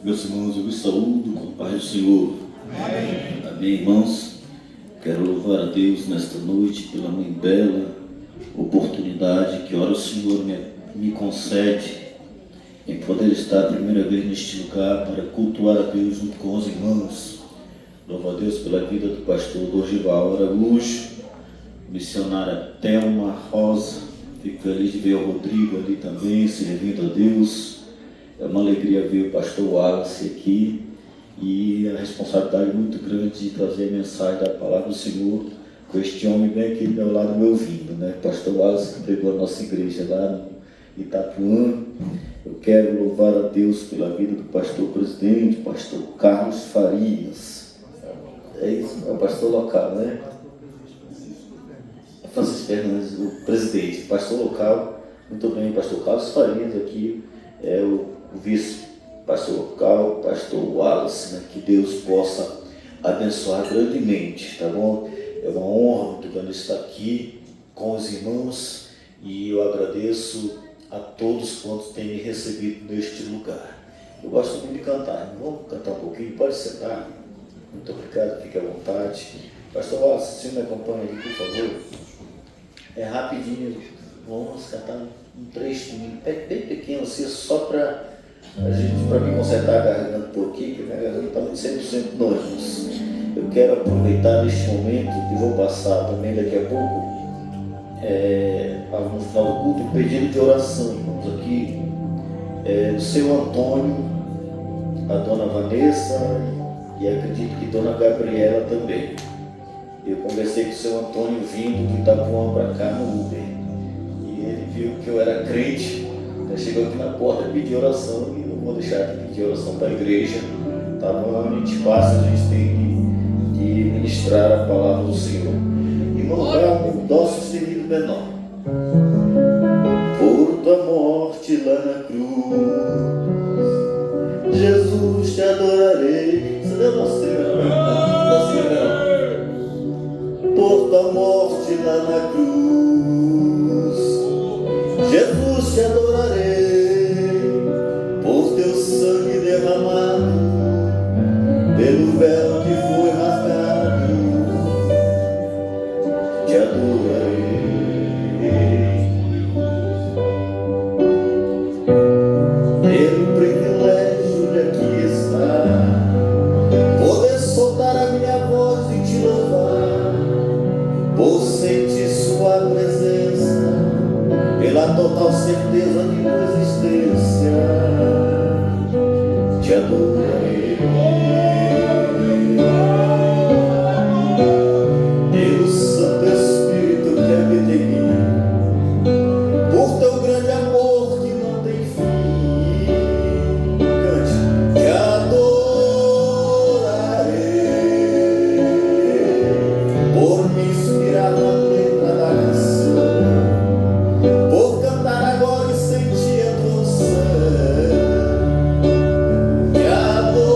Meus irmãos, eu vos saúdo com a paz do Senhor. Amém. Amém, irmãos. Quero louvar a Deus nesta noite pela mãe bela oportunidade que ora o Senhor me concede em poder estar a primeira vez neste lugar para cultuar a Deus junto com os irmãos. Louvo a Deus pela vida do pastor Dorival Araújo, missionária Thelma Rosa. Fico feliz de ver o Rodrigo ali também, servindo a Deus. É uma alegria ver o pastor Wallace aqui e a responsabilidade muito grande de trazer a mensagem da palavra do Senhor com este homem bem aqui do meu lado me ouvindo, né? Pastor Wallace, que pregou a nossa igreja lá no Itapuã. Eu quero louvar a Deus pela vida do pastor presidente, pastor Carlos Farias. É isso, é o pastor local, né? Francisco Fernandes, o presidente, pastor local. Muito bem, pastor Carlos Farias aqui é o vice-pastor local, pastor Wallace, né? Que Deus possa abençoar grandemente, tá bom? É uma honra muito grande estar aqui com os irmãos e eu agradeço a todos quantos têm me recebido neste lugar. Eu gosto muito de cantar, vamos cantar um pouquinho, pode sentar? Muito obrigado, fique à vontade. Pastor Wallace, se me acompanha aqui, por favor. É rapidinho, vamos cantar um trecho bem pequeno, assim, só para me consertar a garganta um pouquinho, que minha garganta está muito 100% nós. Eu quero aproveitar este momento e vou passar também daqui a pouco, no final do culto, um pedido de oração, irmãos, aqui, do seu Antônio, a dona Vanessa e acredito que dona Gabriela também. Eu conversei com o seu Antônio vindo de Itapuã para cá no Uber. E ele viu que eu era crente, chegou aqui na porta e pediu oração. E eu vou deixar aqui pedir oração para a igreja. Tá bom? A gente passa, a gente tem de ministrar a palavra do Senhor. E louvar o nosso sustenido menor. Por tua morte lá na cruz, Jesus, te adorarei. Você deu nosso Senhor, por tua morte lá na cruz, Jesus, te adorarei, por teu sangue derramado, pelo véu que foi rasgado, te adorarei. Pelo privilégio de aqui estar, poder soltar a minha voz e te louvar, por sentir sua presença, pela total certeza de tua existência, te adorarei. Pelo Santo Espírito que habita em mim, por teu grande amor que não tem fim, cante, te adorarei, por me inspirar na letra da canção, por cantar agora e sentir a tua unção, te adorarei.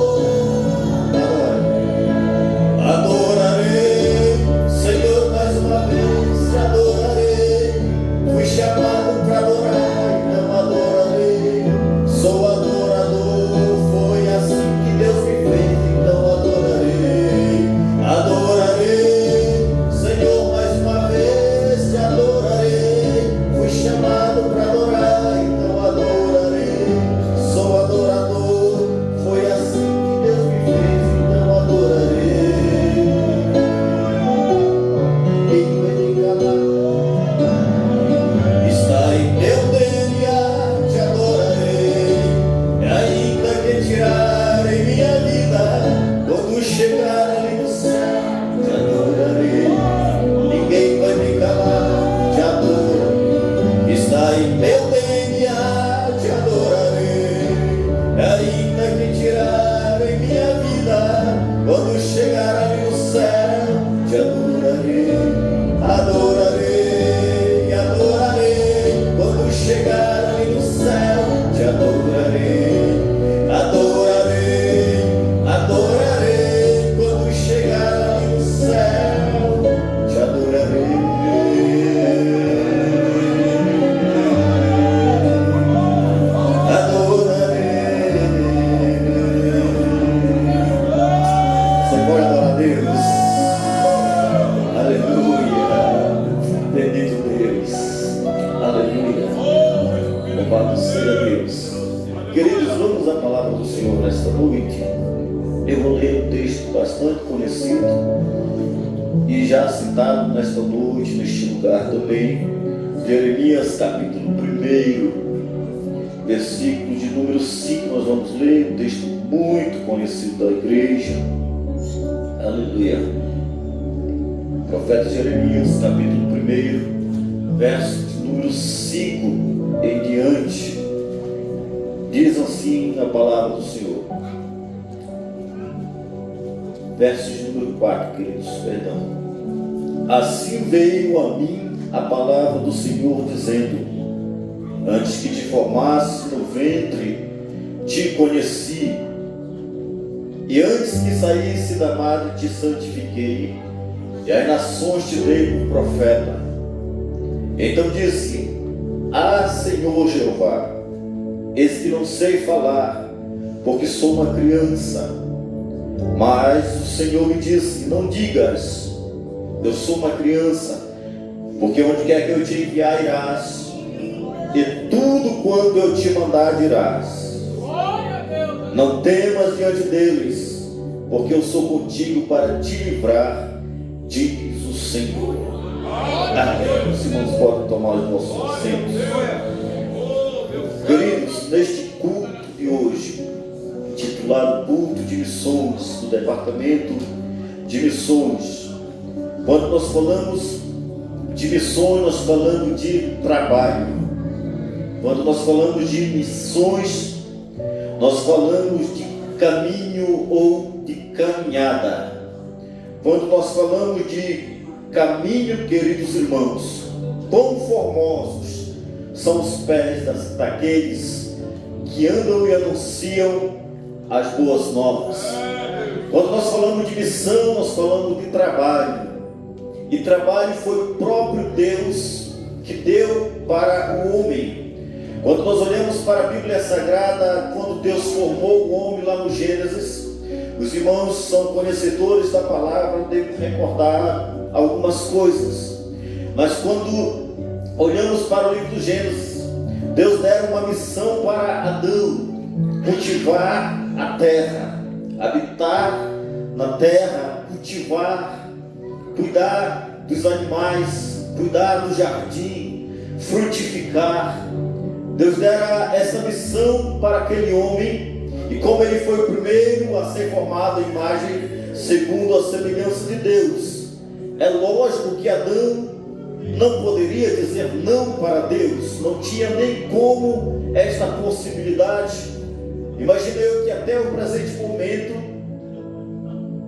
ouvirmos a palavra do Senhor nesta noite, eu vou ler um texto bastante conhecido e já citado nesta noite, neste lugar também, Jeremias capítulo 1, versículo de número 5, nós vamos ler, um texto muito conhecido da igreja. Aleluia. Profeta Jeremias capítulo 1, verso de número 5 em diante, diz assim a palavra do Senhor. Verso de número 4, queridos, perdão. Assim veio a mim a palavra do Senhor, dizendo: antes que te formasse no ventre, te conheci, e antes que saísse da madre, te santifiquei, e as nações te dei por profeta. Então disse: ah, Senhor Jeová, eis que não sei falar, porque sou uma criança. Mas o Senhor me disse: não digas, eu sou uma criança, porque onde quer que eu te enviar irás, e tudo quanto eu te mandar dirás. Não temas diante deles, porque eu sou contigo para te livrar, diz o Senhor. Amém. Os irmãos podem tomar os nossos assentos. Queridos, neste culto de hoje, intitulado Culto de Missões, do Departamento de Missões, quando nós falamos de missões, nós falamos de trabalho. Quando nós falamos de missões, nós falamos de caminho ou de caminhada. Quando nós falamos de caminho, queridos irmãos, quão formosos são os pés daqueles que andam e anunciam as boas novas. Quando nós falamos de missão, nós falamos de trabalho. E trabalho foi o próprio Deus que deu para o homem. Quando nós olhamos para a Bíblia Sagrada, quando Deus formou o homem lá no Gênesis, os irmãos são conhecedores da palavra, devem recordar algumas coisas. Mas quando olhamos para o livro do Gênesis, Deus dera uma missão para Adão: cultivar a terra, habitar na terra, cultivar, cuidar dos animais, cuidar do jardim, frutificar. Deus dera essa missão para aquele homem, e como ele foi o primeiro a ser formado à imagem segundo a semelhança de Deus, é lógico que Adão não poderia dizer não para Deus, não tinha nem como esta possibilidade. Imagino eu que até o presente momento,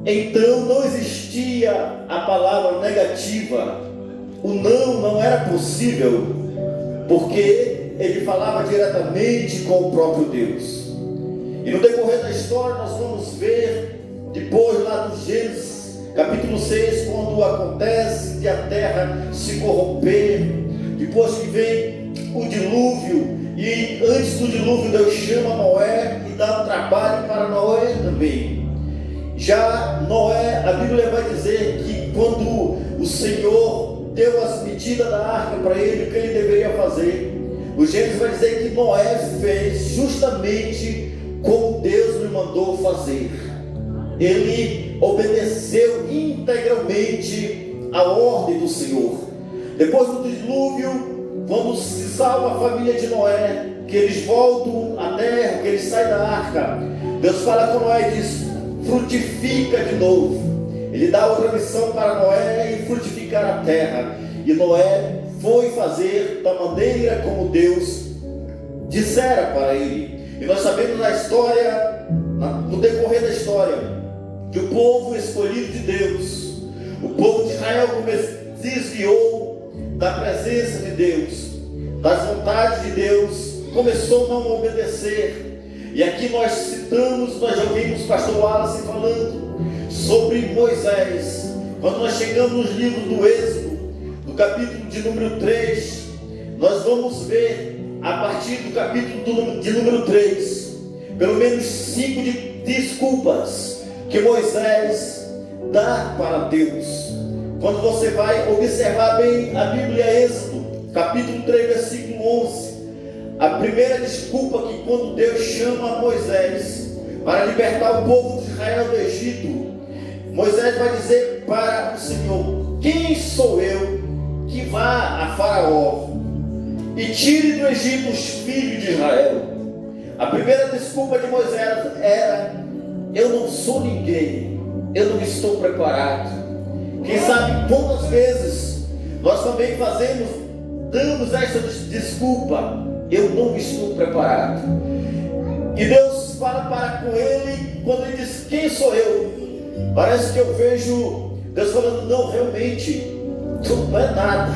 então, não existia a palavra negativa, o não era possível, porque ele falava diretamente com o próprio Deus. E no decorrer da história nós vamos ver, depois lá do Gênesis capítulo 6, quando acontece de a terra se corromper, depois que vem o dilúvio, e antes do dilúvio Deus chama Noé e dá um trabalho para Noé também. Já Noé, a Bíblia vai dizer que quando o Senhor deu as medidas da arca para ele, o que ele deveria fazer, o Gênesis vai dizer que Noé fez justamente como Deus lhe mandou fazer. Ele obedeceu integralmente a ordem do Senhor. Depois do dilúvio, quando se salva a família de Noé, que eles voltam à terra, que eles saem da arca, Deus fala com Noé e diz: frutifica de novo. Ele dá outra missão para Noé e frutificar a terra. E Noé foi fazer da maneira como Deus dissera para ele. E nós sabemos na história, no decorrer da história, que o povo escolhido de Deus, o povo de Israel, desviou da presença de Deus, das vontades de Deus, começou a não obedecer. E aqui nós citamos, nós já ouvimos o pastor Wallace falando sobre Moisés. Quando nós chegamos nos livros do Êxodo, no capítulo de número 3, nós vamos ver, a partir do capítulo de número 3, pelo menos 5 desculpas que Moisés dá para Deus. Quando você vai observar bem a Bíblia, Êxodo, capítulo 3, versículo 11, A primeira desculpa que quando Deus chama Moisés para libertar o povo de Israel do Egito, Moisés vai dizer para o Senhor: quem sou eu que vá a Faraó e tire do Egito os filhos de Israel? A primeira desculpa de Moisés era: eu não sou ninguém, eu não estou preparado. Quem sabe quantas vezes nós também damos essa desculpa: eu não estou preparado. E Deus fala para com ele, quando ele diz: quem sou eu? Parece que eu vejo Deus falando: não, realmente, tu não é nada.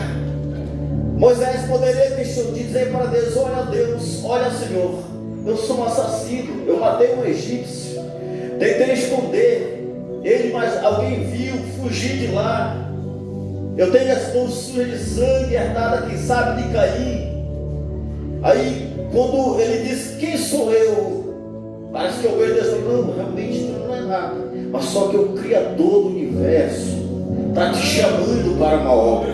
Moisés poderia dizer para Deus: olha Deus, olha Senhor, eu sou um assassino, eu matei um egípcio, tentei esconder ele, mas alguém viu, fugi de lá, eu tenho as mãos sujas de sangue, herdada, quem sabe, de Caim. Aí quando ele diz: quem sou eu? Parece que eu vejo Deus falando: não, realmente tu não é nada, mas só que o Criador do universo está te chamando para uma obra.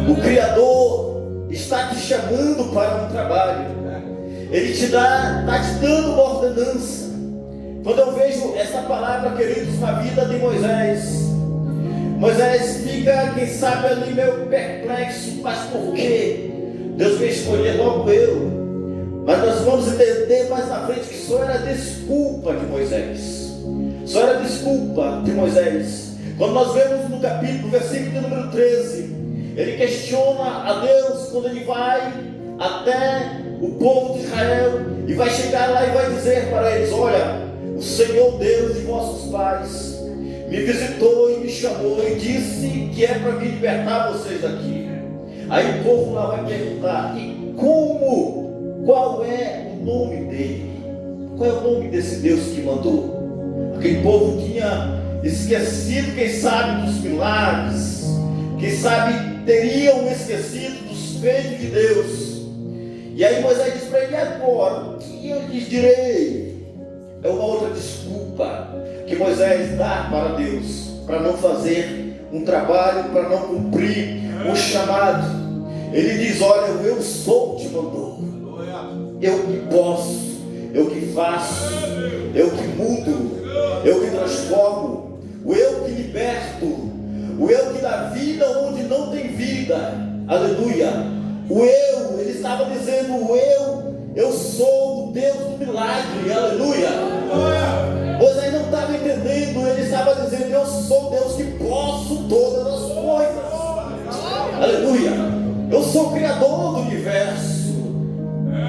O Criador está te chamando para um trabalho. Ele está te dando uma ordenança. Quando eu vejo essa palavra, queridos, na vida de Moisés fica, quem sabe, ali meio perplexo: mas por quê? Deus veio escolher logo eu. Mas nós vamos entender mais na frente que só era desculpa de Moisés. Só era desculpa de Moisés. Quando nás vemos no capítulo, versículo de número 13, ele questiona a Deus quando ele vai até o povo de Israel e vai chegar lá e vai dizer para eles: olha, o Senhor Deus de vossos pais me visitou e me chamou e disse que é para me libertar vocês daqui. Aí o povo lá vai perguntar: e como? Qual é o nome dele? Qual é o nome desse Deus que mandou? Aquele povo tinha esquecido, quem sabe, dos milagres, quem sabe teriam esquecido dos feitos de Deus. E aí Moisés diz para ele: agora, o que eu lhes direi? É uma outra desculpa que Moisés dá para Deus, para não fazer um trabalho, para não cumprir um chamado. Ele diz: olha, eu sou te mandou, eu que posso, eu que faço, eu que mudo, eu que transformo, o eu que liberto, o eu que dá vida onde não tem vida. Aleluia. O eu, ele estava dizendo: o eu sou o Deus do milagre. Aleluia. Moisés não estava entendendo, ele estava dizendo: eu sou Deus que posso todas as coisas. Aleluia. Eu sou o Criador do universo.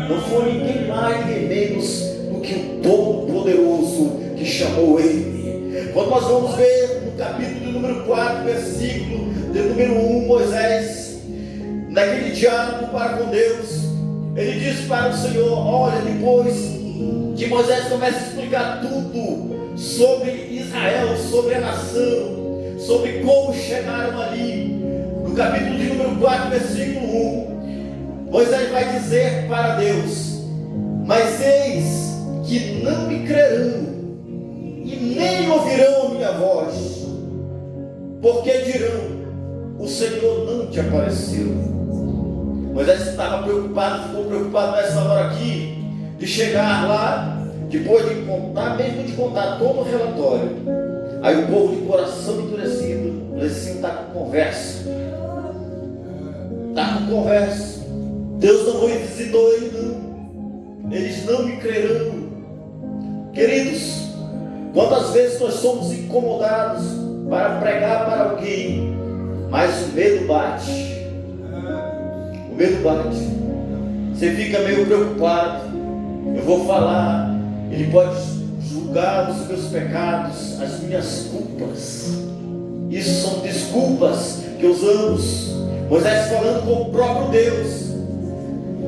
Não foi ninguém mais, ninguém menos do que o Todo-Poderoso que chamou ele. Quando nós vamos ver no capítulo de número 4, versículo de número 1, Moisés, naquele diálogo para com Deus, ele diz para o Senhor: olha, depois que Moisés começa a explicar tudo sobre Israel, sobre a nação, sobre como chegaram ali, no capítulo de número 4, versículo 1, Moisés vai dizer para Deus: mas eis que não me crerão e nem ouvirão a minha voz, porque dirão: o Senhor não te apareceu. Moisés estava preocupado, ficou preocupado nessa hora aqui, de chegar lá, depois de contar, mesmo de contar todo o relatório. Aí o povo de coração endurecido, assim, está com conversa. Está com conversa. Deus não visitou ele, não. Eles não me crerão. Queridos, quantas vezes nós somos incomodados para pregar para alguém, mas o medo bate. O medo bate. Você fica meio preocupado. Eu vou falar, ele pode julgar os meus pecados, as minhas culpas. Isso são desculpas que usamos. Moisés falando com o próprio Deus.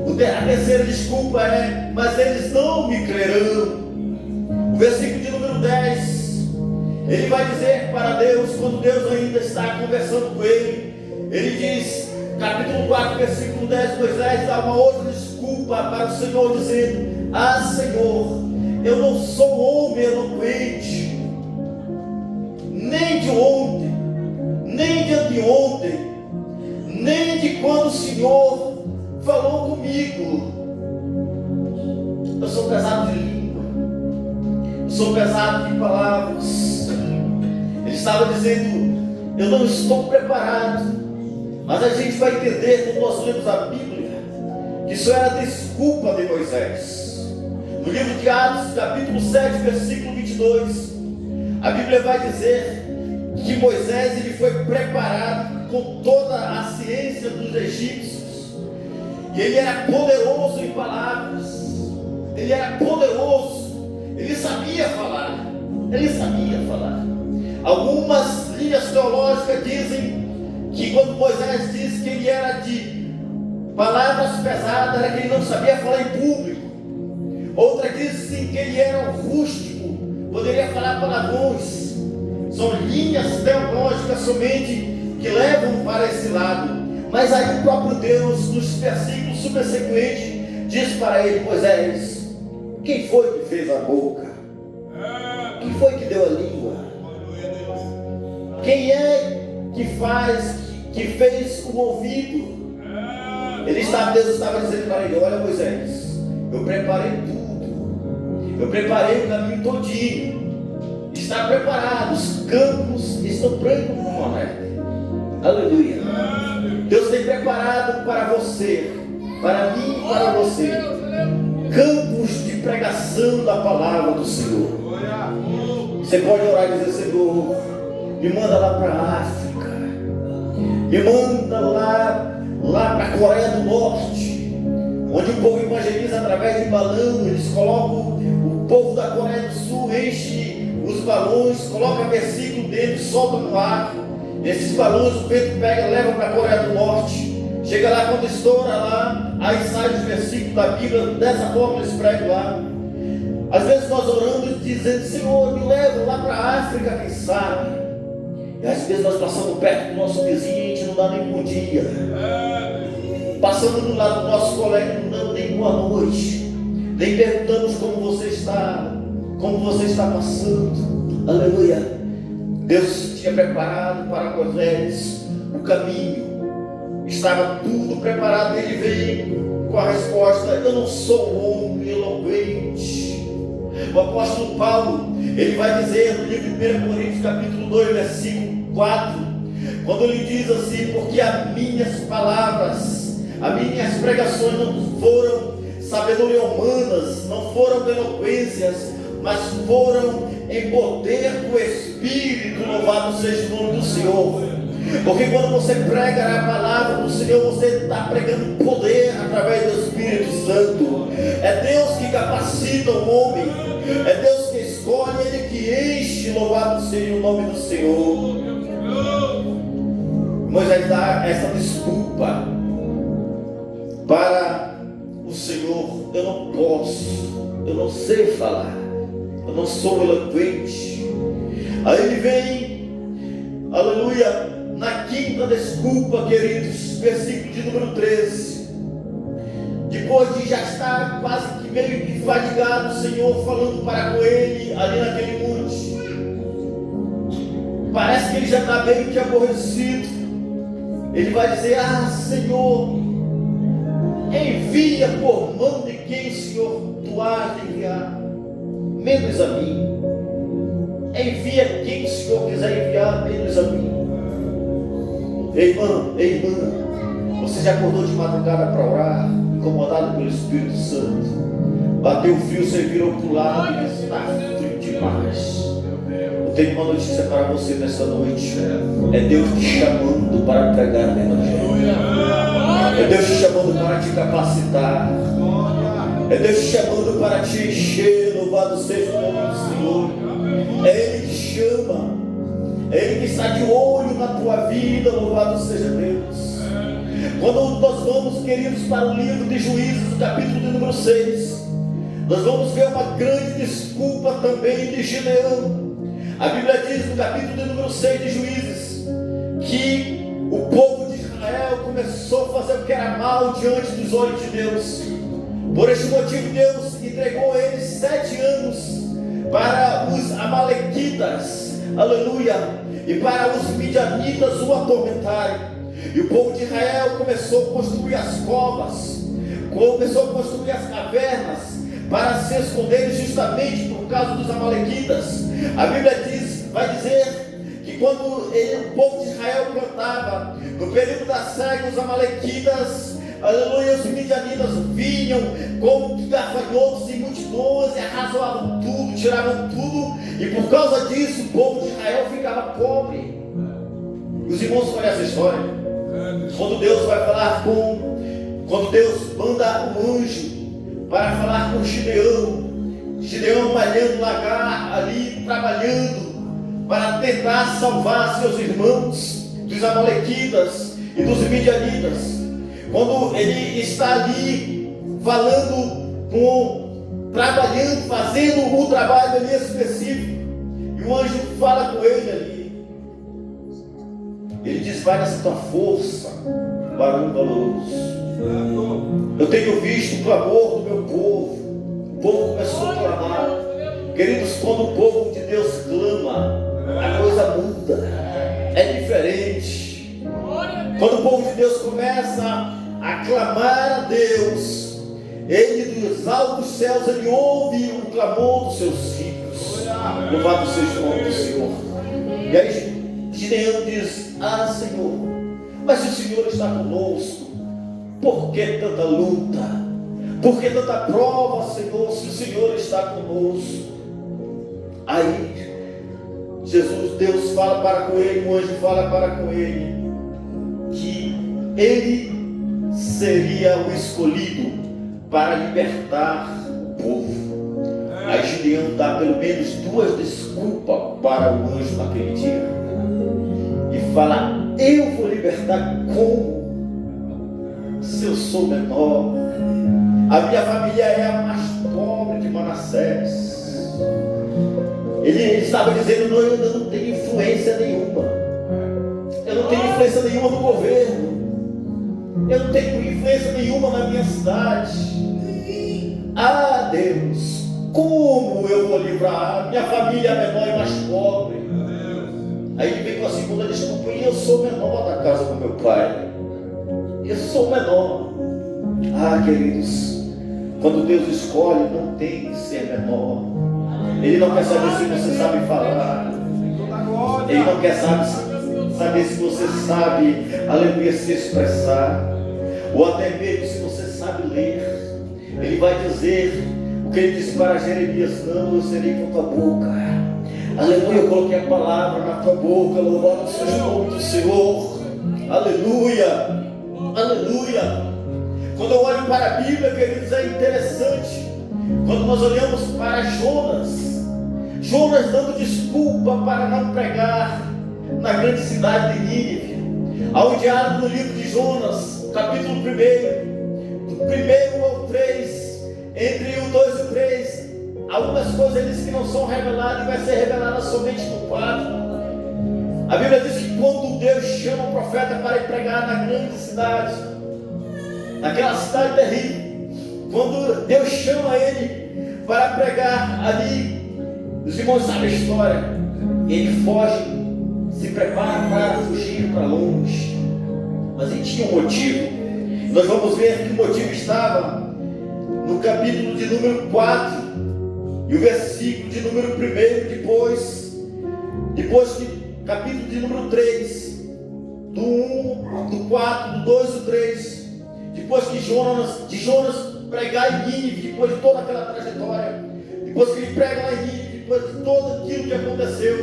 A terceira desculpa é: mas eles não me crerão. O versículo de número 10, ele vai dizer para Deus, quando Deus ainda está conversando com ele, ele diz, capítulo 4, versículo 10, Moisés dá uma outra desculpa para o Senhor, dizendo: ah, Senhor, eu não sou homem eloquente, nem de ontem, nem de anteontem, nem de quando o Senhor falou comigo. Eu sou pesado de língua, eu sou pesado de palavras. Ele estava dizendo: eu não estou preparado. Mas a gente vai entender, quando nós lemos a Bíblia, que isso era a desculpa de Moisés. No livro de Atos, capítulo 7, versículo 22, a Bíblia vai dizer que Moisés ele foi preparado com toda a ciência dos egípcios, e ele era poderoso em palavras, ele era poderoso, ele sabia falar, Algumas linhas teológicas dizem que quando Moisés disse que ele era de palavras pesadas, era que ele não sabia falar em público. Outra diz sim que ele era rústico, poderia falar palavrões. São linhas teológicas somente que levam para esse lado. Mas aí o próprio Deus, nos versículos subsequentes, diz para ele: Moisés, quem foi que fez a boca? Quem foi que deu a língua? Quem é que fez o ouvido? Deus estava dizendo para ele: olha, Moisés, eu preparei tudo, eu preparei o caminho todinho, está preparado, os campos estão brancos como a neve. Aleluia. Deus tem preparado para você, para mim e para você, campos de pregação da palavra do Senhor. Você pode orar e dizer: Senhor, me manda lá para a África, me manda lá para a Coreia do Norte, onde o povo evangeliza através de balão. Eles colocam, o povo da Coreia do Sul enche os balões, coloca versículo dentro, solta no ar. Esses balões o vento pega, leva para a Coreia do Norte. Chega lá, quando estoura lá, aí sai os versículos da Bíblia. Dessa forma eles pregam lá. Às vezes nós oramos dizendo: Senhor, me leva lá para a África, quem sabe. E às vezes nós passamos perto do nosso vizinho e a gente não dá nem bom dia. Passando do lado do nosso colega, não damos nem boa noite, nem perguntamos como você está passando. Aleluia. Deus tinha preparado para Moisés o caminho, estava tudo preparado. Ele veio com a resposta: eu não sou um homem eloquente. O apóstolo Paulo, ele vai dizer no livro de 1 Coríntios capítulo 2, versículo 4, quando ele diz assim: porque as minhas palavras, as minhas pregações não foram sabedoria humanas, não foram eloquências, mas foram em poder do Espírito. Louvado seja o nome do Senhor. Porque quando você prega a palavra do Senhor, você está pregando poder através do Espírito Santo. É Deus que capacita o homem, é Deus que escolhe, Ele que enche. Louvado seja o nome do Senhor. Moisés dá essa desculpa para o Senhor: eu não posso, eu não sei falar, eu não sou eloquente. Aí ele vem, aleluia, na quinta desculpa, queridos, versículo de número 13. Depois de já estar quase que meio que fadigado, o Senhor falando para com ele ali naquele monte, parece que ele já está meio que aborrecido. Ele vai dizer: ah, Senhor, envia por mão de quem o Senhor tu há de enviar, menos a mim. Envia quem o Senhor quiser enviar, menos a mim. Irmão, irmã, você já acordou de madrugada para orar, incomodado pelo Espírito Santo? Bateu frio, você virou para o lado e está frio demais. Eu tenho uma notícia para você nessa noite: é Deus te chamando para pregar o Evangelho, é Deus te chamando para te capacitar, é Deus te chamando para te encher. Louvado seja o nome do Senhor. É Ele que chama, é Ele que está de olho na tua vida. Louvado seja Deus. Quando nós vamos, queridos, para o livro de Juízes, no capítulo de número 6, nós vamos ver uma grande desculpa também de Gideão. A Bíblia diz no capítulo de número 6 de Juízes que o povo de Israel começou a fazer o que era mal diante dos olhos de Deus. Por este motivo, Deus entregou a eles 7 anos para os amalequitas, aleluia, e para os midianitas o atormentarem. E o povo de Israel começou a construir as covas, começou a construir as cavernas para se esconderem justamente por causa dos amalequitas. A Bíblia vai dizer que quando o povo de Israel plantava, no período da saga, os amalequitas, aleluia, os midianitas vinham como gafanhotos em multidões e arrasavam tudo, tiravam tudo, e por causa disso o povo de Israel ficava pobre. Os irmãos conhecem a história. Quando Deus manda um anjo para falar com Gideão malhando lagar ali, trabalhando para tentar salvar seus irmãos dos amalequitas e dos midianitas. Quando ele está ali trabalhando, fazendo o trabalho ali específico, e o anjo fala com ele ali. Ele diz: vai nessa tua força, varão valoroso. Eu tenho visto o clamor do meu povo. O povo começou a clamar. Queridos, quando o povo de Deus clama, a coisa muda, é diferente. Quando o povo de Deus começa a clamar a Deus, Ele dos altos céus, Ele ouve o clamor dos seus filhos. Louvado seja o nome do Senhor. E aí Gideão diz: ah, Senhor, mas se o Senhor está conosco, por que tanta luta? Por que tanta prova, Senhor, se o Senhor está conosco? Aí Deus fala para com ele, o anjo fala para com ele, que ele seria o escolhido para libertar o povo. Aí Gideão dá pelo menos 2 desculpas para o anjo naquele dia. E fala: eu vou libertar como? Se eu sou menor, a minha família é a mais pobre de Manassés. Ele estava dizendo: não, eu não tenho influência nenhuma. Eu não tenho influência nenhuma no governo. Eu não tenho influência nenhuma na minha cidade. Ah, Deus, como eu vou livrar? Minha família é menor e mais pobre. Aí ele vem com a segunda desculpa: e eu sou menor da casa do meu pai. Eu sou menor. Ah, queridos, quando Deus escolhe, não tem que ser menor. Ele não quer saber se você sabe falar. Ele não quer saber se você sabe, aleluia, se expressar, ou até mesmo se você sabe ler. Ele vai dizer o que ele disse para Jeremias: não, eu serei com tua boca. Aleluia, eu coloquei a palavra na tua boca. Louvado seja o nome do Senhor. Aleluia, aleluia. Quando eu olho para a Bíblia, queridos, é interessante. Quando nós olhamos para Jonas dando desculpa para não pregar na grande cidade de Nínive. Há um diálogo no livro de Jonas, capítulo 1, do 1 ao 3, entre o 2 e o 3. Algumas coisas ele diz que não são reveladas e vai ser revelada somente no 4. A Bíblia diz que quando Deus chama o profeta para ir pregar na grande cidade, naquela cidade terrível, quando Deus chama ele para pregar ali, os irmãos sabem a história, ele foge, se prepara para fugir para longe, mas ele tinha um motivo. Nós vamos ver que o motivo estava no capítulo de número 4 e o versículo de número 1, depois que capítulo de número 3, do 1, do 4, do 2 e do 3, depois que Jonas pregar em Nínive, depois de toda aquela trajetória, depois que ele prega lá em Nínive, depois de tudo aquilo que aconteceu,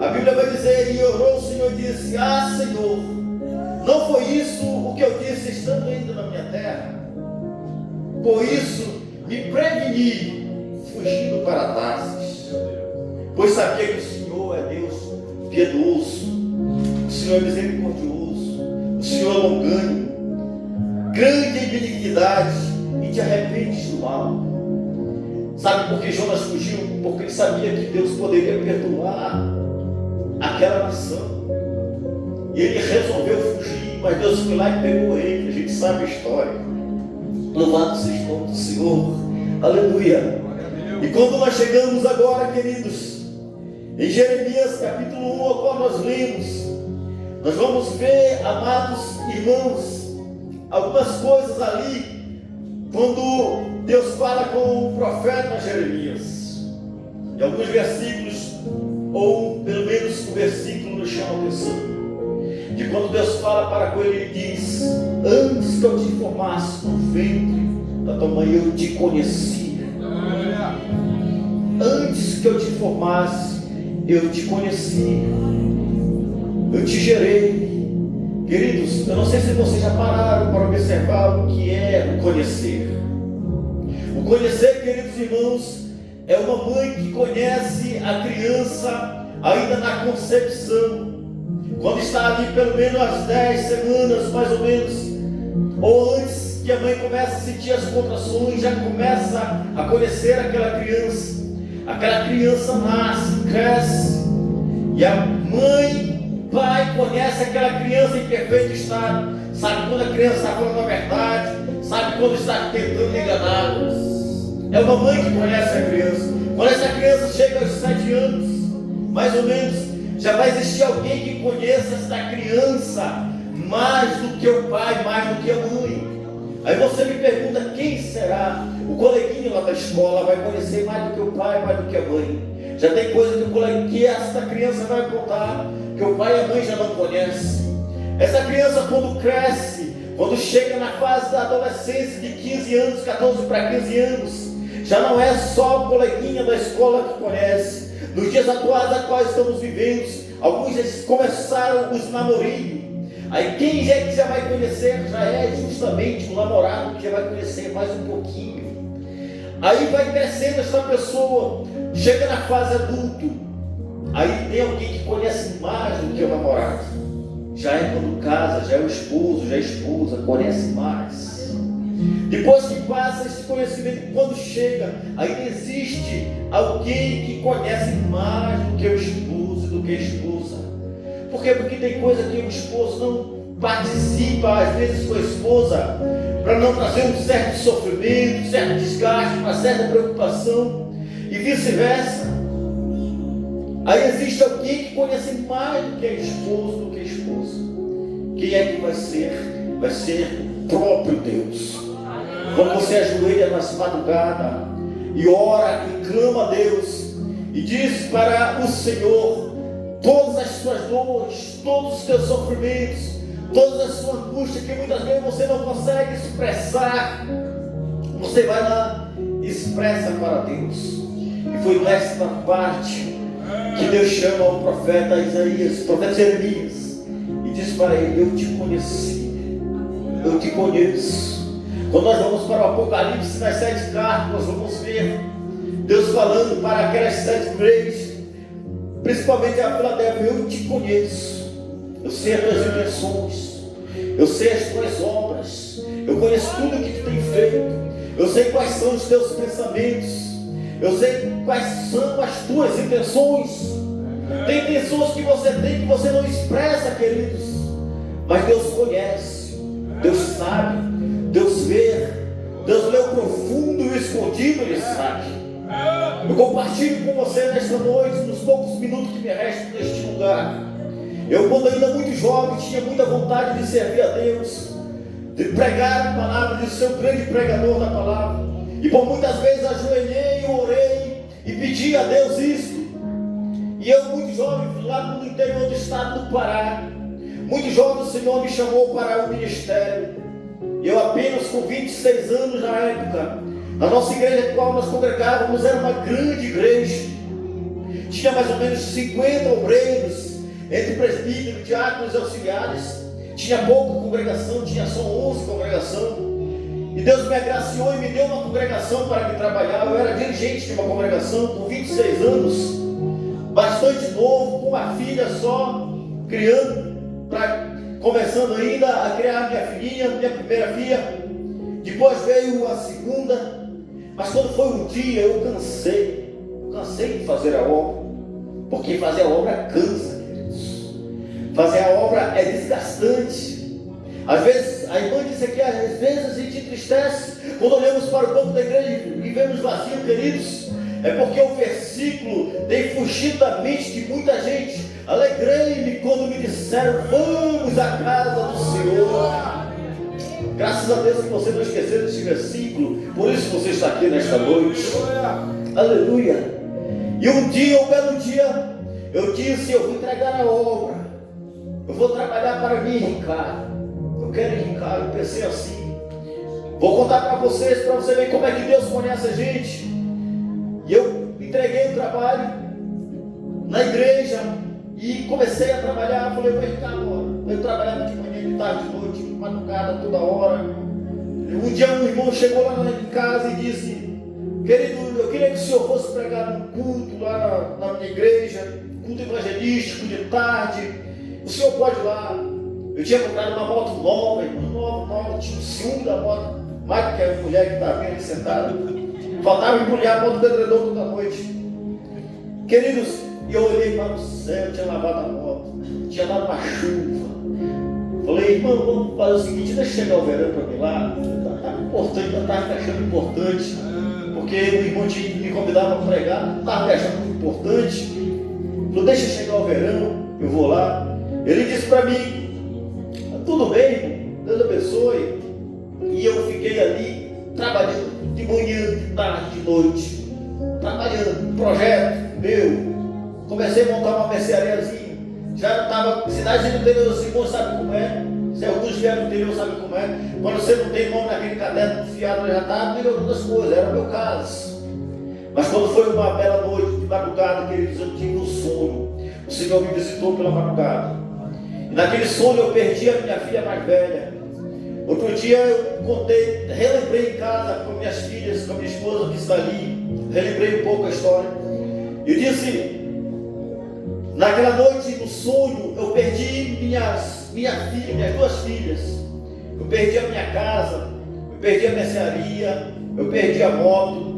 a Bíblia vai dizer: e orou o Senhor e disse: ah, Senhor, não foi isso o que eu disse estando ainda na minha terra? Por isso me preveni, fugindo para Tarsis, pois sabia que o Senhor é Deus piedoso, o Senhor é misericordioso, o Senhor é longânimo, grande em benignidade, e te arrependes do mal. Sabe por que Jonas fugiu? Porque ele sabia que Deus poderia perdoar aquela nação, e ele resolveu fugir, mas Deus foi lá e pegou ele. A gente sabe a história. Louvado seja o nome do Senhor, aleluia. E quando nós chegamos agora, queridos, em Jeremias capítulo 1, ao qual nós lemos, nós vamos ver, amados irmãos, algumas coisas ali, quando Deus fala com o profeta Jeremias. Em alguns versículos, ou pelo menos o versículo nos chama a atenção, de quando Deus fala para com ele, ele diz: antes que eu te formasse no ventre da tua mãe, eu te conheci. Antes que eu te formasse, eu te conheci, eu te gerei. Queridos, eu não sei se vocês já pararam para observar o que é o conhecer. O conhecer, queridos irmãos, é uma mãe que conhece a criança ainda na concepção, quando está ali pelo menos às 10 semanas, mais ou menos, ou antes que a mãe comece a sentir as contrações, já começa a conhecer aquela criança. Aquela criança nasce, cresce, e a mãe, o pai conhece aquela criança em perfeito estado, sabe quando a criança está falando a verdade, sabe quando está tentando enganar. É uma mãe que conhece a criança. Quando essa criança chega aos 7 anos, mais ou menos, já vai existir alguém que conheça essa criança mais do que o pai, mais do que a mãe. Aí você me pergunta: quem será? O coleguinha lá da escola vai conhecer mais do que o pai, mais do que a mãe. Já tem coisa que esta criança vai contar que o pai e a mãe já não conhecem. Essa criança, quando cresce, quando chega na fase da adolescência de 15 anos, 14 para 15 anos, já não é só o coleguinha da escola que conhece. Nos dias atuais a quais estamos vivendo, alguns já começaram os namorinhos. Aí quem é que já vai conhecer, já é justamente o namorado que já vai conhecer mais um pouquinho. Aí vai crescendo essa pessoa, chega na fase adulto, aí tem alguém que conhece mais do que o namorado. Já é quando casa, já é o esposo, já é a esposa, conhece mais. Depois que passa esse conhecimento, quando chega, aí existe alguém que conhece mais do que o esposo e do que a esposa. Por quê? Porque tem coisa que o esposo não participa, às vezes, com a esposa, para não trazer um certo sofrimento, um certo desgaste, uma certa preocupação, e vice-versa. Aí existe alguém que conhece mais do que a esposa, do que a esposa. Quem é que vai ser? Vai ser o próprio Deus. Quando você ajoelha na madrugada e ora e clama a Deus e diz para o Senhor todas as suas dores, todos os seus sofrimentos, todas as suas angústias que muitas vezes você não consegue expressar, você vai lá e expressa para Deus. E foi nesta parte que Deus chama o profeta Isaías, o profeta Jeremias, e diz para ele: eu te conheci, eu te conheço. Quando nós vamos para o Apocalipse, nas 7 cartas, nós vamos ver Deus falando para aquelas 7 igrejas, principalmente a Filadélfia: eu te conheço, eu sei as tuas intenções, eu sei as tuas obras, eu conheço tudo o que tu tem feito, eu sei quais são os teus pensamentos, eu sei quais são as tuas intenções. Tem intenções que você não expressa, queridos, mas Deus conhece, Deus sabe, Deus vê, Deus lê o profundo e o escondido, Ele sabe. Eu compartilho com você nesta noite, nos poucos minutos que me restam neste lugar. Eu, quando ainda muito jovem, tinha muita vontade de servir a Deus, de pregar a palavra, de ser o grande pregador da palavra. E por muitas vezes ajoelhei, orei e pedi a Deus isso. E eu, muito jovem, lá no interior do estado do Pará, muito jovem, o Senhor me chamou para o ministério. Eu apenas com 26 anos na época, a nossa igreja a qual nós congregávamos era uma grande igreja. Tinha mais ou menos 50 obreiros, entre presbíteros, diáconos e auxiliares. Tinha pouca congregação, tinha só 11 congregações. E Deus me agraciou e me deu uma congregação para me trabalhar. Eu era dirigente de uma congregação com 26 anos, bastante novo, com uma filha só, começando ainda a criar minha filhinha, minha primeira filha. Depois veio a segunda. Mas quando foi um dia, eu cansei de fazer a obra, porque fazer a obra cansa, queridos. Fazer a obra é desgastante. Às vezes, a irmã disse aqui, às vezes a gente entristece quando olhamos para o banco da igreja e vemos vazio, queridos. É porque o versículo tem fugido da mente de muita gente. Alegrei-me quando me disseram: vamos à casa do Senhor. Graças a Deus que você não esqueceu desse versículo. Por isso você está aqui nesta noite. Aleluia. E um belo dia, eu disse: eu vou entregar a obra, eu vou trabalhar para mim, Ricardo. Eu quero enricar. Eu pensei assim. Vou contar para vocês, para você ver como é que Deus conhece a gente. E eu entreguei o trabalho na igreja e comecei a trabalhar. Falei: vou ficar agora. Eu trabalhava de manhã, de tarde, de noite, de madrugada, toda hora. Um dia um irmão chegou lá em casa e disse: querido, eu queria que o senhor fosse pregar num culto lá na minha igreja, culto evangelístico de tarde. O senhor pode ir lá. Eu tinha comprado uma moto nova, nova, tinha um ciúme da moto, mais que a mulher que estava ali sentada. Faltava embrulhar a moto do edredom toda noite. Queridos, eu olhei para o céu, tinha lavado a moto, tinha dado uma chuva. Falei: irmão, vamos fazer o seguinte, deixa chegar o verão para mim lá. Estava importante, eu estava me achando importante, porque o irmão tinha me convidado para pregar, estava me achando muito importante. Falei: deixa chegar o verão, eu vou lá. Ele disse para mim: tudo bem, irmão, Deus abençoe. E eu fiquei ali trabalhando de manhã, de tarde, de noite, trabalhando, projeto meu. Comecei a montar uma merceariazinha. Já estava, cidade do interior, os irmãos sabem como é. Se alguns vieram do interior, sabem como é. Quando você não tem nome naquele caderno fiado, já está melhorando as coisas. Era o meu caso. Mas quando foi uma bela noite de madrugada, queridos, eu tive um sonho. O Senhor me visitou pela madrugada. E naquele sonho eu perdi a minha filha mais velha. Outro dia eu contei, relembrei em casa com minhas filhas, com a minha esposa que está ali. Relembrei um pouco a história. E disse: naquela noite, no sonho, eu perdi minhas duas filhas. Eu perdi a minha casa, eu perdi a mercearia, eu perdi a moto.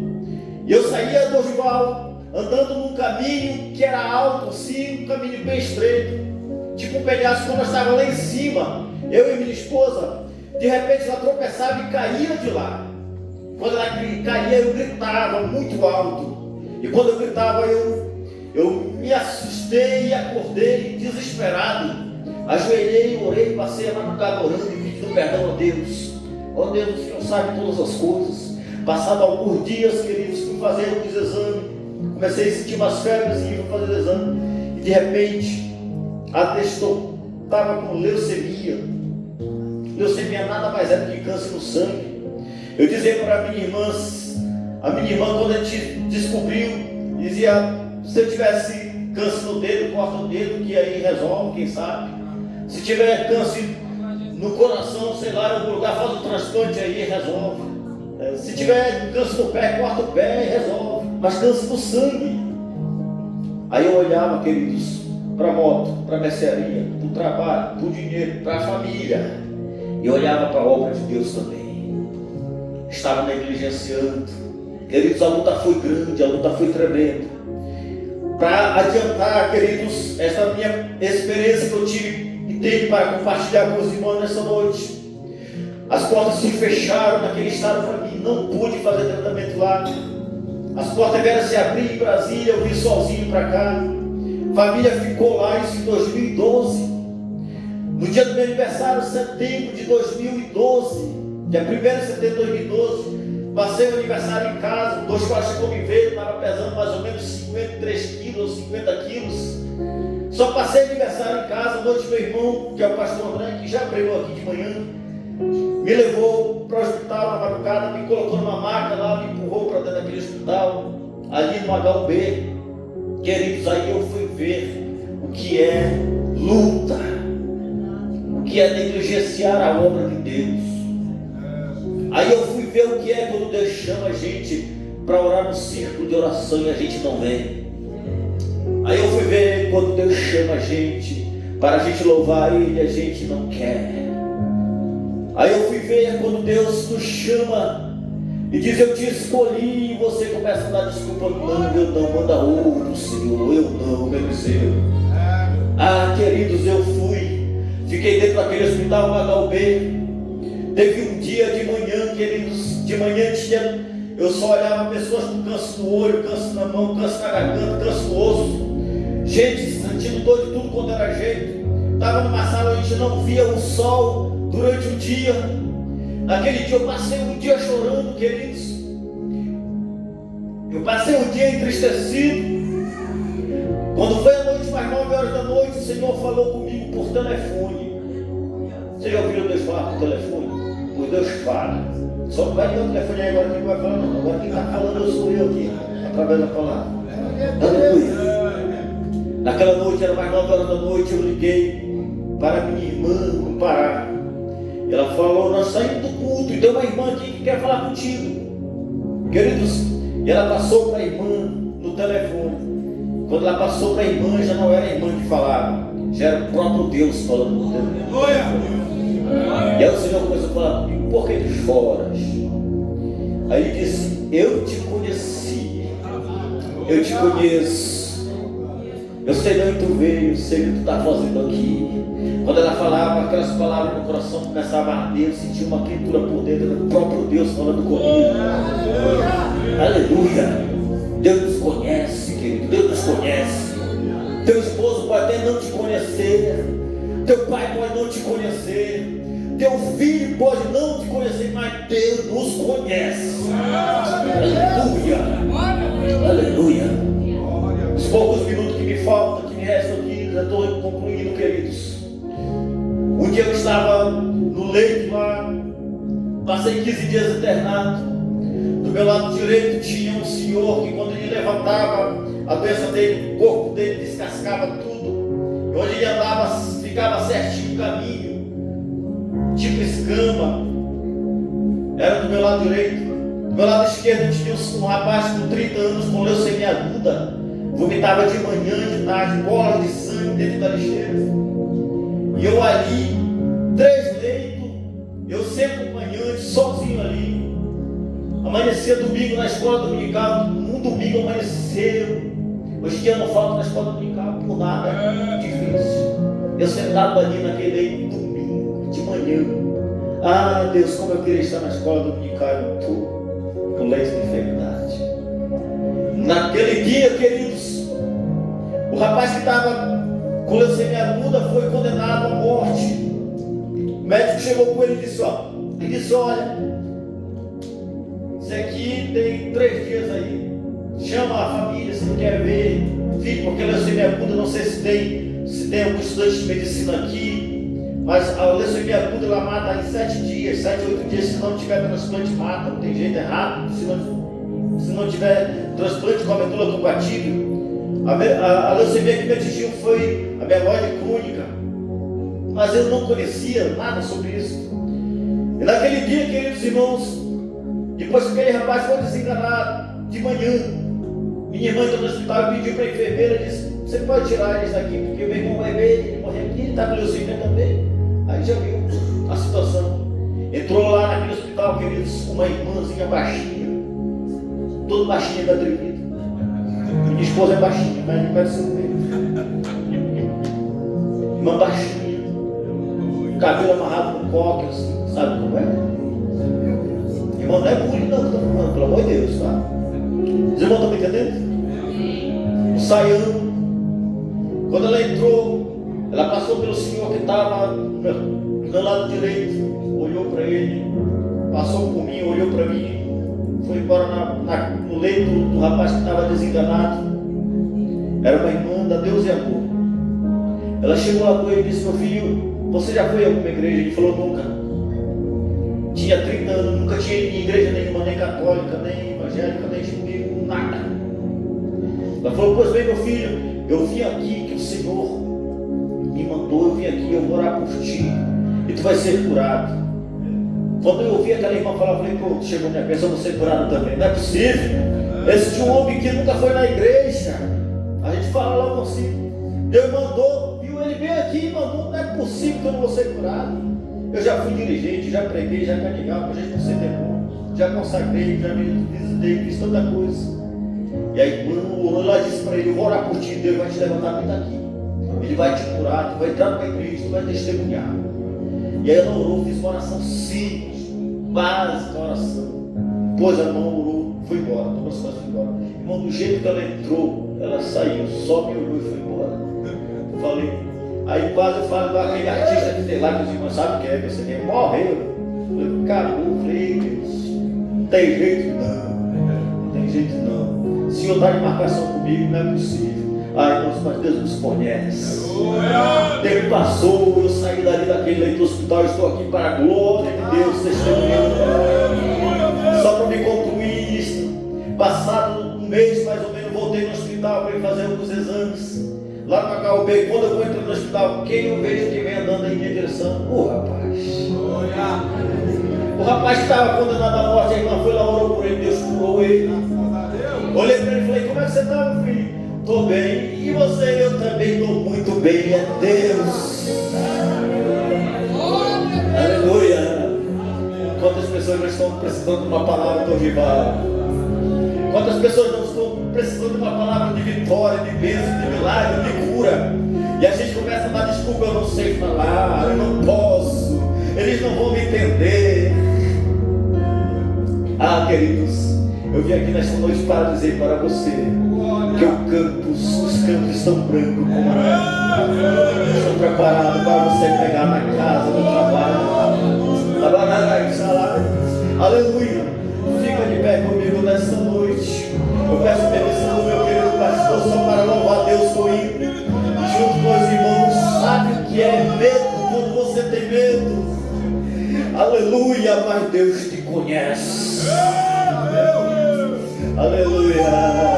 E eu saía do Osval, andando num caminho que era alto assim, um caminho bem estreito, tipo um penhasco. Quando eu estava lá em cima, eu e minha esposa, de repente ela tropeçava e caía de lá. Quando ela caía, eu gritava muito alto. E quando eu gritava, eu me assustei e acordei desesperado. Ajoelhei, orei, passei a madrugada orando e pedindo perdão a Deus. Ó Deus, o Senhor sabe todas as coisas. Passado alguns dias, queridos, fui fazer os exames. Comecei a sentir umas febres e fui fazer o exame. E de repente, atestou, estava com leucemia. Leucemia nada mais é do que câncer no sangue. Eu dizia para a minha irmã, quando a gente descobriu, dizia: se eu tivesse câncer no dedo, corta o dedo, que aí resolve, quem sabe. Se tiver câncer no coração, sei lá, em algum lugar, faz um transplante aí, resolve. Se tiver câncer no pé, corta o pé e resolve. Mas câncer no sangue. Aí eu olhava, queridos, para a moto, para a mercearia, para o trabalho, para o dinheiro, para a família. E olhava para a obra de Deus também. Estava negligenciando. Queridos, a luta foi grande, a luta foi tremenda. Para adiantar, queridos, essa minha experiência que eu tive e tenho para compartilhar com os irmãos nessa noite. As portas se fecharam naquele estado para mim, não pude fazer tratamento lá. As portas vieram se abrir em Brasília, eu vim sozinho para cá. Família ficou lá, isso em 2012. No dia do meu aniversário, setembro de 2012, dia 1º de setembro de 2012, passei o aniversário em casa. 2 colegas chegou me ver, estava pesando mais ou menos 53 quilos, 50 quilos. Só passei o aniversário em casa. Noite, meu irmão, que é o pastor André, que já pregou aqui de manhã, me levou para o hospital na madrugada, me colocou numa maca lá, me empurrou para dentro daquele hospital, ali no HUB. Queridos, aí eu fui ver o que é luta, o que é negligenciar a obra de Deus. Aí eu fui ver o que é quando Deus chama a gente para orar no círculo de oração e a gente não vem. Aí eu fui ver quando Deus chama a gente para a gente louvar Ele e a gente não quer. Aí eu fui ver quando Deus nos chama e diz: eu te escolhi, e você começa a dar desculpa: não, eu não, manda outro, Senhor, eu não, meu Senhor. Ah, queridos, eu fui, fiquei dentro daquele hospital HUB. Teve um dia de manhã, queridos, de manhã Eu só olhava pessoas com câncer no olho, câncer na mão, câncer na garganta, câncer no osso. Gente sentindo dor de tudo quanto era jeito. Estava numa sala onde a gente não via o sol durante o dia. Naquele dia eu passei um dia chorando, queridos. Eu passei um dia entristecido. Quando foi a noite, mais 9 horas da noite, o Senhor falou comigo por telefone. Vocês já ouviram Deus falar por telefone? Pois Deus fala. Só não vai ligar o telefone aí agora, quem vai falar não. Agora quem está falando sou eu aqui, através da palavra. Aleluia. Naquela noite, era mais 9 horas da noite, eu liguei para minha irmã no Pará. Ela falou: nós saímos do culto e tem uma irmã aqui que quer falar contigo. Queridos, e ela passou para a irmã no telefone. Quando ela passou para a irmã, já não era a irmã que falava, já era o próprio Deus falando no telefone. E aí o Senhor começou a falar comigo: por que tu choras? Aí ele disse: eu te conheci, eu te conheço. Eu sei de onde tu veio, eu sei o que tu está fazendo aqui. Quando ela falava aquelas palavras no coração, começava a arder, eu sentia uma quentura por dentro, era o próprio Deus falando comigo. Aleluia. Deus nos conhece, querido, Deus nos conhece. Teu esposo pode até não te conhecer, teu pai pode não te conhecer, teu filho pode não te conhecer, mas Deus nos conhece. Aleluia. Aleluia. Os poucos minutos que me faltam, que me restam aqui, já estou concluindo, queridos. Um dia eu estava no leito lá, passei 15 dias internado. Do meu lado direito tinha um senhor que, quando ele levantava, a doença dele, o corpo dele descascava tudo. E onde ele andava, ficava certinho o caminho, tipo escama. Era do meu lado direito. Do meu lado esquerdo tinha um rapaz com 30 anos com leucemia aguda. Vomitava de manhã, de tarde, bola de sangue dentro da lixeira. E eu ali, 3 leitos, eu sempre acompanhante, sozinho ali. Amanhecia domingo na escola dominical, um domingo amanheceu. Hoje em dia eu não falto na escola dominical por nada difícil. Eu sentado ali naquele leito, domingo, de manhã. Ah, Deus, como eu queria estar na escola dominical, eu estou no leito de enfermidade. Naquele dia, queridos, o rapaz que estava com leucemia aguda foi condenado à morte. O médico chegou com ele e disse: olha, isso aqui tem 3 dias aí, chama a família se quer ver, filho, porque a leucemia aguda, não sei se tem algum estudante de medicina aqui, mas a leucemia aguda ela mata em 7 dias, 7, 8 dias, se não tiver transplante mata, não tem jeito, é rápido, se não tiver transplante com a medula compatível. A leucemia que me atingiu foi a mieloide crônica, mas eu não conhecia nada sobre isso. E naquele dia, queridos irmãos, depois que aquele rapaz foi desenganado de manhã, minha irmã entrou no hospital e pediu para a enfermeira e disse: você pode tirar eles daqui, porque meu irmão vai ver ele morrer aqui, ele está com leucemia também. Aí já viu a situação. Entrou lá naquele hospital, queridos, uma irmãzinha baixinha, toda baixinha da atrevida. Minha esposa é baixinha, mas não parece ser bem. Irmã baixinha, cabelo amarrado no coque, assim, sabe como é? Irmão, não é bullying não que eu estou falando, pelo amor de Deus, tá? Os irmãos estão me entendendo? O saião, quando ela entrou, ela passou pelo senhor que estava do meu lado direito, olhou para ele, passou por mim, olhou para mim, foi embora no leito do rapaz que estava desenganado. Era uma irmã da Deus e Amor. Ela chegou lá com ele e disse: meu filho, você já foi a alguma igreja? Ele falou: nunca. Tinha 30 anos, nunca tinha ido em igreja nenhuma, nem católica, nem evangélica, nem judia, nada. Ela falou: pois bem, meu filho, eu vim aqui que o Senhor me mandou, eu vim aqui, eu vou orar por ti e tu vai ser curado. Quando eu ouvi aquela irmã falar, eu falei: pô, chegou minha bênção, eu vou ser curado também. Não é possível. Esse de um homem que nunca foi na igreja. A gente fala logo assim: Deus mandou, viu ele bem aqui, mandou, não é possível que eu não vou ser curado. Eu já fui dirigente, já preguei, já canegava, já expulsei demônio, já consagrei, já visitei, fiz tanta coisa. E a irmã orou lá e disse para ele: eu vou orar por ti, Deus vai te levantar bem daqui. Ele vai te curar, tu vai entrar numa igreja, tu vai testemunhar. E aí ela orou, fiz uma oração simples, básica oração. Pôs a mão, orou. foi embora, tomou as costas e foi embora. Irmão, do jeito que ela entrou, ela saiu, só me olhou e foi embora. Falei, aí quase eu falo com aquele artista que tem lá, que os irmãos sabem que é, que você tem, morreu. Falei, acabou, falei, Deus, não tem jeito não tem jeito não. O Senhor está de marcação comigo, não é possível. Ai, irmãos, mas Deus nos conhece. O tempo passou, eu saí dali daquele leito do hospital, estou aqui para a glória de Deus, testemunhando. Só para me concluir isso, passado um mês mais ou menos, voltei no hospital para ir fazer alguns exames. Lá no Macaubê, quando eu vou entrar no hospital, quem eu vejo que vem andando em minha direção? O rapaz. O rapaz que estava condenado à morte, a irmã foi lá, orou por ele, Deus curou ele. Olhei para ele e falei, como é que você está, meu filho? Estou bem. E você? Eu também estou muito bem, é Deus. Aleluia. Quantas pessoas não estão precisando de uma palavra do rival? Quantas pessoas não estão precisando de uma palavra de vitória, de bênção, de milagre, de cura? E a gente começa a dar desculpa, eu não sei falar, eu não posso, eles não vão me entender. Ah, queridos, eu vim aqui nesta noite para dizer para você que os campos estão brancos como a neve. Estão preparados para você pegar na casa, no trabalho. Aleluia. Fica de pé comigo nesta noite. Eu peço permissão do meu querido pastor só para louvar Deus com ele, junto com os irmãos. Sabe o que é medo quando você tem medo? Aleluia, mas Deus te conhece. Aleluia.